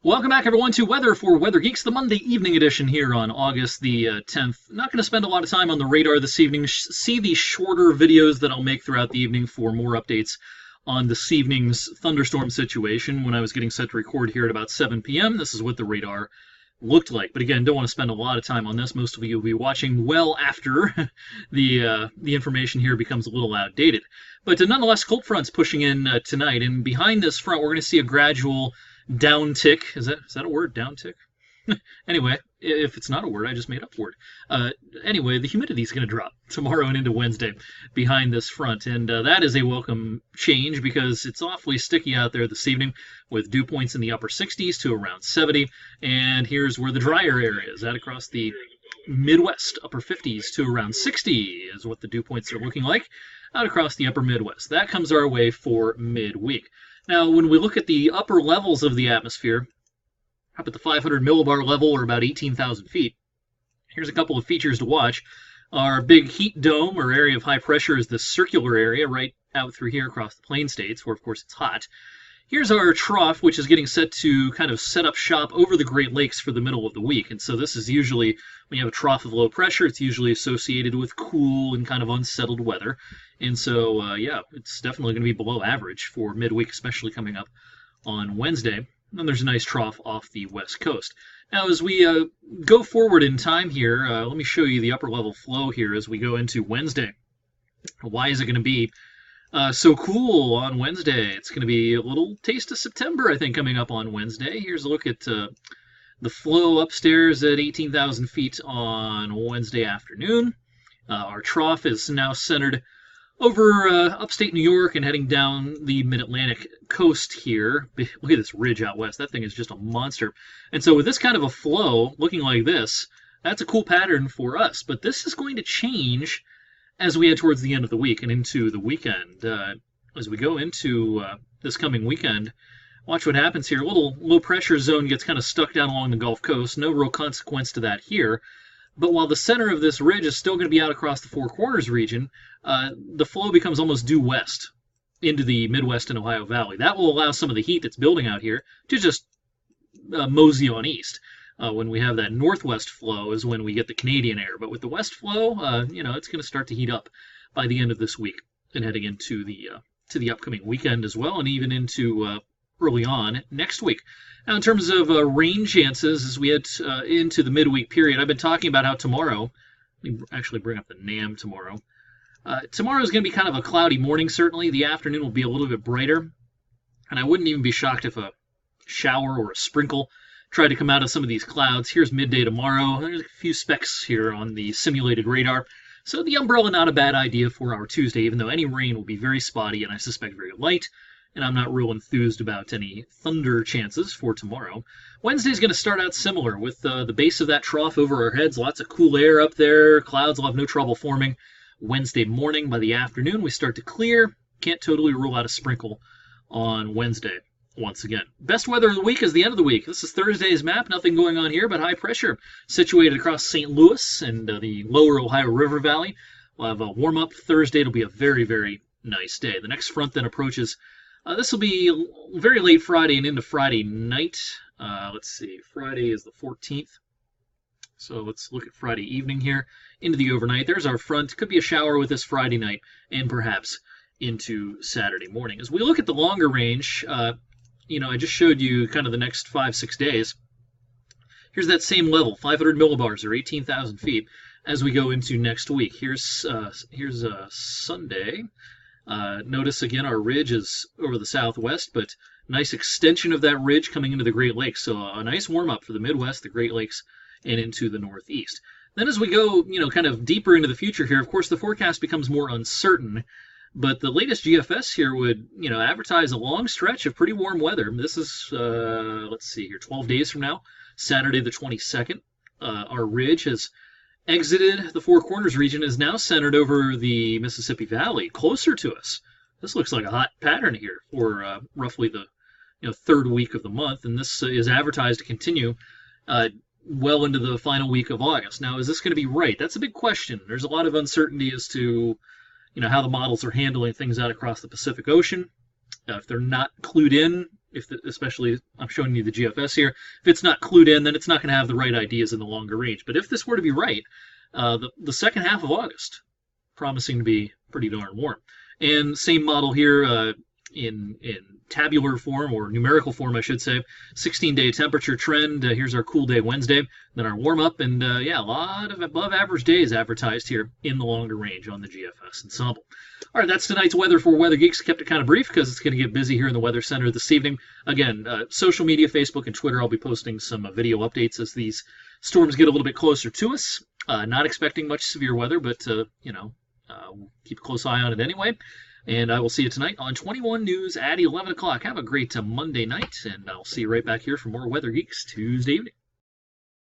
Welcome back, everyone, to Weather for Weather Geeks, the Monday evening edition here on August the 10th. Not going to spend a lot of time on the radar this evening. See the shorter videos that I'll make throughout the evening for more updates on this evening's thunderstorm situation. When I was getting set to record here at about 7 p.m., this is what the radar looked like. But again, don't want to spend a lot of time on this. Most of you will be watching well after the information here becomes a little outdated. But nonetheless, cold front's pushing in tonight, and behind this front, we're going to see a gradual downtick. Is that a word? Downtick? Anyway, if it's not a word, I just made up a word. Anyway, the humidity is going to drop tomorrow and into Wednesday behind this front, and that is a welcome change because it's awfully sticky out there this evening with dew points in the upper 60s to around 70, and here's where the drier area is, out across the Midwest, upper 50s to around 60 is what the dew points are looking like out across the upper Midwest. That comes our way for midweek. Now, when we look at the upper levels of the atmosphere, up at the 500 millibar level, or about 18,000 feet, here's a couple of features to watch. Our big heat dome, or area of high pressure, is this circular area right out through here across the plain states, where, of course, it's hot. Here's our trough, which is getting set to kind of set up shop over the Great Lakes for the middle of the week. And so this is usually, when you have a trough of low pressure, it's usually associated with cool and kind of unsettled weather. And so, yeah, it's definitely going to be below average for midweek, especially coming up on Wednesday. And there's a nice trough off the west coast. Now, as we go forward in time here, let me show you the upper level flow here as we go into Wednesday. Why is it going to be so cool on Wednesday? It's going to be a little taste of September, I think, coming up on Wednesday. Here's a look at the flow upstairs at 18,000 feet on Wednesday afternoon. Our trough is now centered over upstate New York and heading down the mid-Atlantic coast here. Look at this ridge out west. That thing is just a monster. And so with this kind of a flow looking like this, that's a cool pattern for us. But this is going to change as we head towards the end of the week and into the weekend. As we go into this coming weekend, watch what happens here. A little low pressure zone gets kind of stuck down along the Gulf Coast. No real consequence to that here. But while the center of this ridge is still going to be out across the Four Corners region, the flow becomes almost due west into the Midwest and Ohio Valley. That will allow some of the heat that's building out here to just mosey on east. When we have that northwest flow is when we get the Canadian air. But with the west flow, it's going to start to heat up by the end of this week and heading into the upcoming weekend as well, and even into early on next week. Now, in terms of rain chances as we head into the midweek period, I've been talking about how tomorrow, let me actually bring up the NAM tomorrow. Tomorrow is going to be kind of a cloudy morning, certainly. The afternoon will be a little bit brighter, and I wouldn't even be shocked if a shower or a sprinkle tried to come out of some of these clouds. Here's midday tomorrow. There's a few specks here on the simulated radar. So the umbrella, not a bad idea for our Tuesday, even though any rain will be very spotty and I suspect very light. And I'm not real enthused about any thunder chances for tomorrow. Wednesday's going to start out similar with the base of that trough over our heads. Lots of cool air up there. Clouds will have no trouble forming. Wednesday morning, by the afternoon, we start to clear. Can't totally rule out a sprinkle on Wednesday once again. Best weather of the week is the end of the week. This is Thursday's map. Nothing going on here but high pressure situated across St. Louis and the lower Ohio River Valley. We'll have a warm-up Thursday. It'll be a very, very nice day. The next front then approaches. This will be very late Friday and into Friday night. Let's see. Friday is the 14th. So let's look at Friday evening here into the overnight. There's our front. Could be a shower with this Friday night and perhaps into Saturday morning. As we look at the longer range, I just showed you kind of the next 5-6 days. Here's that same level, 500 millibars or 18,000 feet as we go into next week. Here's Sunday. Notice again our ridge is over the southwest, but nice extension of that ridge coming into the Great Lakes. So a nice warm-up for the Midwest, the Great Lakes, and into the Northeast. Then as we go, kind of deeper into the future here, of course, the forecast becomes more uncertain. But the latest GFS here would, advertise a long stretch of pretty warm weather. This is, let's see here, 12 days from now, Saturday the 22nd. Our ridge has exited the Four Corners region, is now centered over the Mississippi Valley, closer to us. This looks like a hot pattern here for roughly the third week of the month, and this is advertised to continue well into the final week of August. Now, is this going to be right? That's a big question. There's a lot of uncertainty as to how the models are handling things out across the Pacific Ocean. If they're not clued in, especially I'm showing you the GFS here. If it's not clued in, then it's not going to have the right ideas in the longer range. But if this were to be right, the second half of August, promising to be pretty darn warm. And same model here in tabular form, or numerical form, I should say. 16-day temperature trend. Here's our cool day Wednesday, then our warm up, and yeah, a lot of above average days advertised here in the longer range on the GFS ensemble. All right, that's tonight's weather for Weather Geeks. Kept it kind of brief because it's going to get busy here in the Weather Center this evening. Again, social media, Facebook and Twitter, I'll be posting some video updates as these storms get a little bit closer to us. Not expecting much severe weather, but we'll keep a close eye on it anyway. And I will see you tonight on 21 News at 11 o'clock. Have a great Monday night, and I'll see you right back here for more Weather Geeks Tuesday evening.